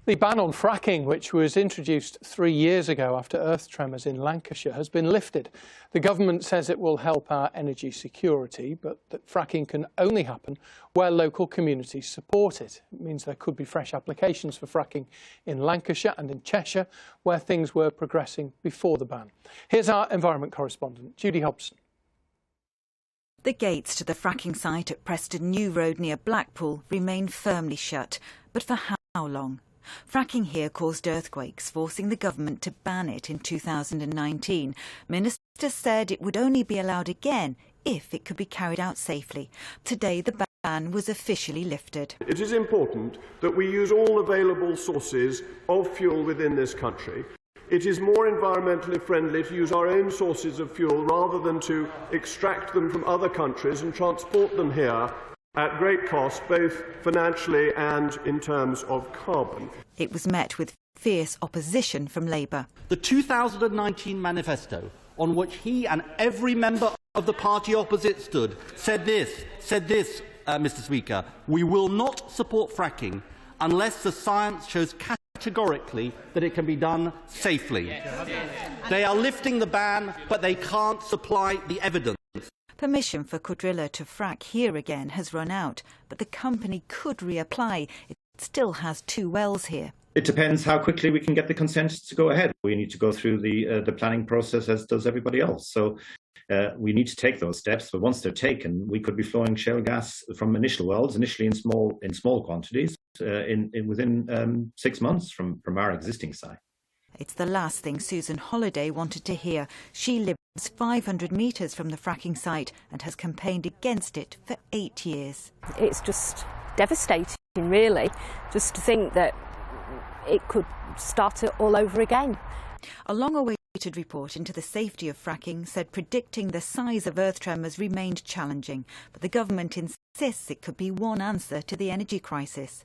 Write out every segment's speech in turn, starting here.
The ban on fracking, which was introduced 3 years ago after earth tremors in Lancashire, has been lifted. The government says it will help our energy security, but that fracking can only happen where local communities support it. It means there could be fresh applications for fracking in Lancashire and in Cheshire, where things were progressing before the ban. Here's our environment correspondent, Judy Hobson. The gates to the fracking site at Preston New Road near Blackpool remain firmly shut. But for how long? Fracking here caused earthquakes, forcing the government to ban it in 2019. Ministers said it would only be allowed again if it could be carried out safely. Today, the ban was officially lifted. It is important that we use all available sources of fuel within this country. It is more environmentally friendly to use our own sources of fuel rather than to extract them from other countries and transport them here at great cost, both financially and in terms of carbon. It was met with fierce opposition from Labour. The 2019 manifesto, on which he and every member of the party opposite stood, said this, Mr. Speaker: we will not support fracking unless the science shows categorically that it can be done safely. They are lifting the ban, but they can't supply the evidence. Permission for Cuddrilla to frack here again has run out, but the company could reapply. It still has 2 wells here. It depends how quickly we can get the consent to go ahead. We need to go through the planning process, as does everybody else. So we need to take those steps. But once they're taken, we could be flowing shale gas from initial wells, initially in small quantities, within 6 months from our existing site. It's the last thing Susan Holliday wanted to hear. She lives 500 metres from the fracking site and has campaigned against it for 8 years. It's just devastating, really, just to think that it could start it all over again. A long-awaited report into the safety of fracking said predicting the size of earth tremors remained challenging, but the government insists it could be one answer to the energy crisis.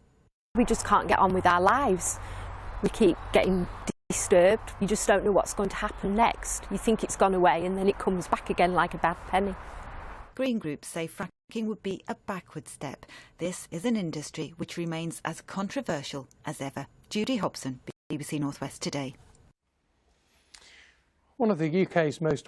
We just can't get on with our lives. We keep getting disturbed. You just don't know what's going to happen next. You think it's gone away and then it comes back again like a bad penny. Green groups say fracking would be a backward step. This is an industry which remains as controversial as ever. Judy Hobson, BBC North West Today. One of the UK's most